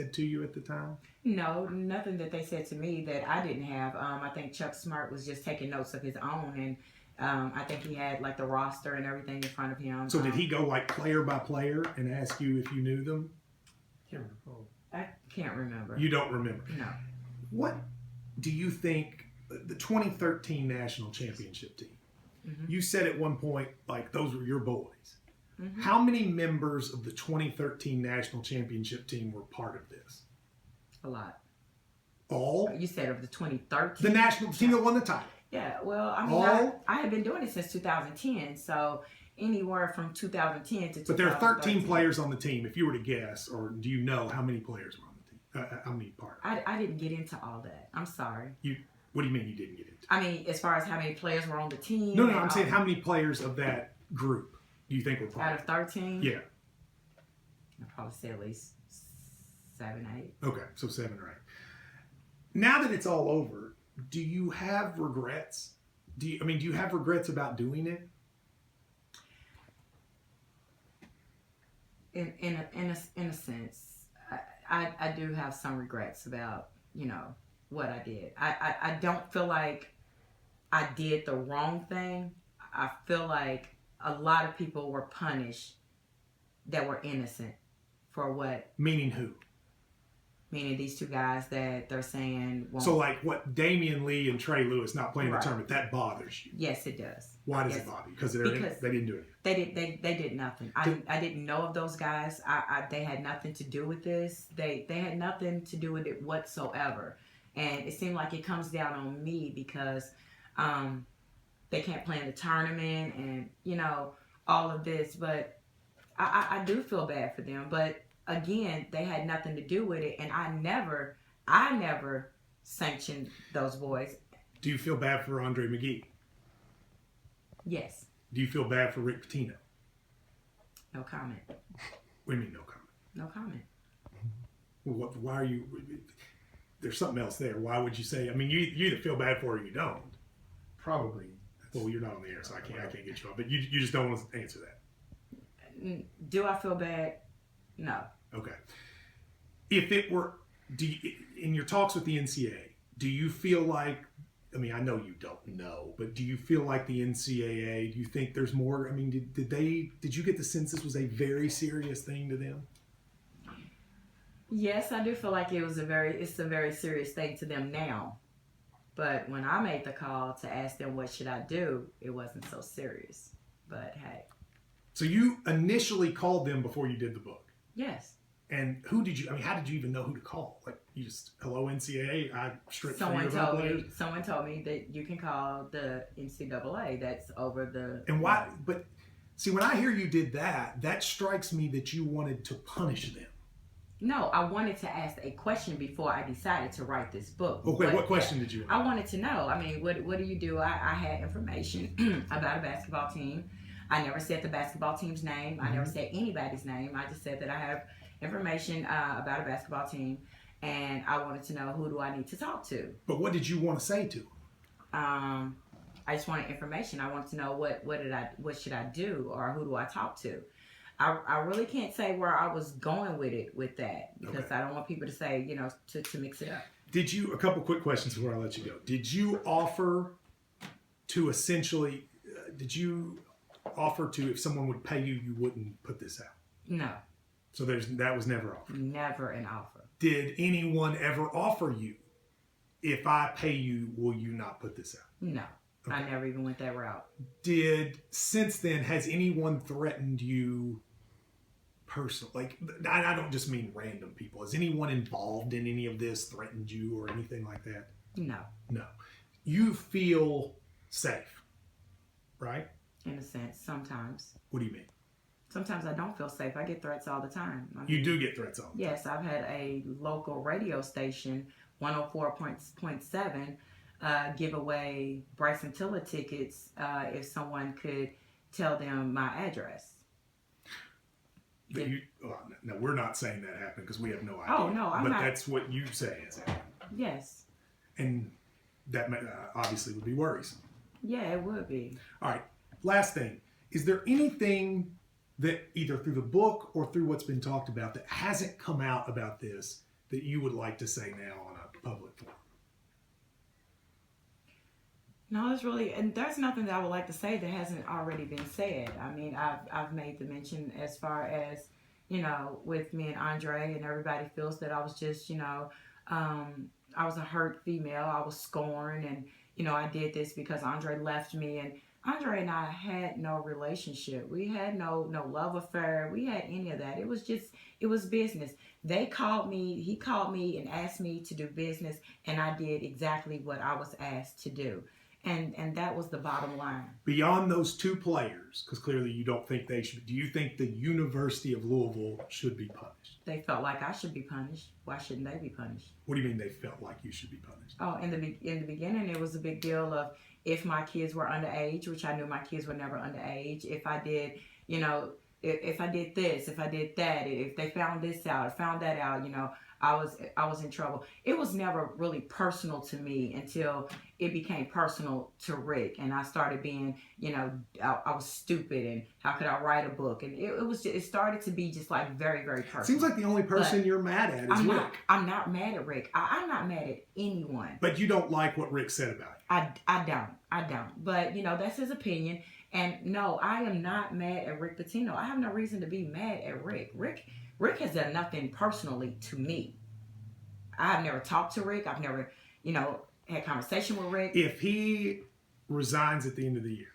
said to you at the time? No, nothing that they said to me that I didn't have. I think Chuck Smart was just taking notes of his own, and I think he had like the roster and everything in front of him. So did he go like player by player and ask you if you knew them? I can't remember. You don't remember? No. What do you think the 2013 national championship team? Mm-hmm. You said at one point like those were your boys. Mm-hmm. How many members of the 2013 national championship team were part of this? A lot. All? You said of the 2013? The national team that won the title. Yeah, well, I mean, I have been doing it since 2010, so anywhere from 2010 to 2013. But there are 13 players on the team. If you were to guess, or do you know how many players were on the team? How many parts? I didn't get into all that. I'm sorry. What do you mean you didn't get into? I mean, as far as how many players were on the team. No, I'm saying how many players of that group do you think were part out of 13? Yeah. I'd probably say at least 7, 8. Okay, so 7 or 8. Now that it's all over, do you have regrets? Do you have regrets about doing it? In a sense, I do have some regrets about what I did. I don't feel like I did the wrong thing. I feel like a lot of people were punished that were innocent for what. Meaning who? Meaning these two guys that they're saying won't. So like what Damian Lee and Trey Lewis not playing the tournament, that bothers you? Yes, it does. Why does it bother you? Because they didn't do anything. They did nothing. I didn't know of those guys. They had nothing to do with this. They had nothing to do with it whatsoever. And it seemed like it comes down on me because they can't play in the tournament and all of this. But I do feel bad for them. But again, they had nothing to do with it, and I never sanctioned those boys. Do you feel bad for Andre McGee? Yes. Do you feel bad for Rick Pitino? No comment. What do you mean no comment? No comment. Well, why are you? There's something else there. Why would you say? I mean, you either feel bad for it or you don't. Probably. Well, you're not on the air, so I can't get you on. But you just don't want to answer that. Do I feel bad? No. Okay. If it were, in your talks with the NCAA, do you feel like? I mean, I know you don't know, but do you feel like the NCAA? Do you think there's more? I mean, did you get the sense this was a very serious thing to them? Yes, I do feel like it's a very serious thing to them now. But when I made the call to ask them what should I do, it wasn't so serious. But hey. So you initially called them before you did the book? Yes. And how did you even know who to call? Like, you just, hello NCAA, Someone told me that you can call the NCAA. That's over the... And why, but see, when I hear you did that, that strikes me that you wanted to punish them. No, I wanted to ask a question before I decided to write this book. Okay, what question did you have? I wanted to know. I mean, what do you do? I had information about a basketball team. I never said the basketball team's name. Mm-hmm. I never said anybody's name. I just said that I have information about a basketball team, and I wanted to know who do I need to talk to. But what did you want to say to them? I just wanted information. I wanted to know what should I do, or who do I talk to. I really can't say where I was going with that because I don't want people to say to mix it up. Did you, a couple quick questions before I let you go. Did you offer to essentially? Did you offer to, if someone would pay you, you wouldn't put this out? No. So that was never offered? Never an offer. Did anyone ever offer you, if I pay you, will you not put this out? No. Okay. I never even went that route. Since then, has anyone threatened you personally? Like, I don't just mean random people. Has anyone involved in any of this threatened you or anything like that? No. No. You feel safe, right? In a sense, sometimes. What do you mean? Sometimes I don't feel safe. I get threats all the time. You do get threats all the time? Yes, I've had a local radio station, 104.7, give away Bryson Tiller tickets if someone could tell them my address. Now, we're not saying that happened because we have no idea. Oh, no, I'm not. But that's what you say has happened. Yes. And that obviously would be worrisome. Yeah, it would be. All right. Last thing. Is there anything that either through the book or through what's been talked about that hasn't come out about this that you would like to say now on a public forum? No, there's really, and there's nothing that I would like to say that hasn't already been said. I mean, I've made the mention as far as, with me and Andre, and everybody feels that I was just, I was a hurt female. I was scorned, and, I did this because Andre left me. And Andre and I had no relationship. We had no love affair. We had any of that. It was business. He called me and asked me to do business, and I did exactly what I was asked to do. And that was the bottom line. Beyond those two players, because clearly you don't think they should, do you think the University of Louisville should be punished? They felt like I should be punished. Why shouldn't they be punished? What do you mean they felt like you should be punished? Oh, in the beginning, it was a big deal of if my kids were underage, which I knew my kids were never underage. If I did, if I did this, if I did that, if they found this out, or found that out, I was in trouble. It was never really personal to me until it became personal to Rick, and I started being, I was stupid, and how could I write a book? And it started to be just like very, very personal. Seems like the only person you're mad at is Rick. I'm not mad at Rick. I'm not mad at anyone. But you don't like what Rick said about you. I don't. But that's his opinion. And no, I am not mad at Rick Pitino. I have no reason to be mad at Rick. Rick has done nothing personally to me. I've never talked to Rick. I've never, had conversation with Rick. If he resigns at the end of the year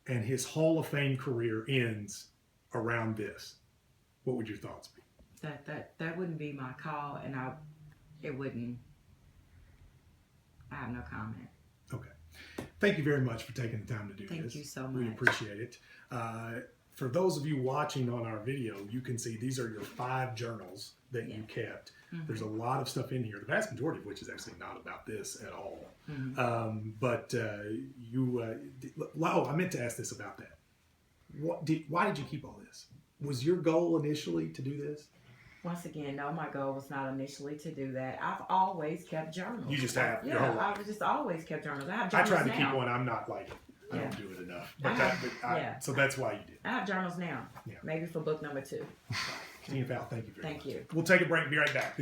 and his Hall of Fame career ends around this, what would your thoughts be? That wouldn't be my call, and it wouldn't. I have no comment. Okay. Thank you very much for taking the time to do this. Thank you so much. We appreciate it. For those of you watching on our video, you can see these are your 5 journals that you kept. Mm-hmm. There's a lot of stuff in here, the vast majority of which is actually not about this at all. Mm-hmm. I meant to ask this about that. Why did you keep all this? Was your goal initially to do this? Once again, no, my goal was not initially to do that. I've always kept journals. You just have? Yeah, I've just always kept journals. I have journals I tried to now. keep one. I'm not like, I don't do it enough. So that's why you did. I have journals now. Yeah. Maybe for book number 2. Katina Powell, thank you very much. Thank you. We'll take a break and be right back.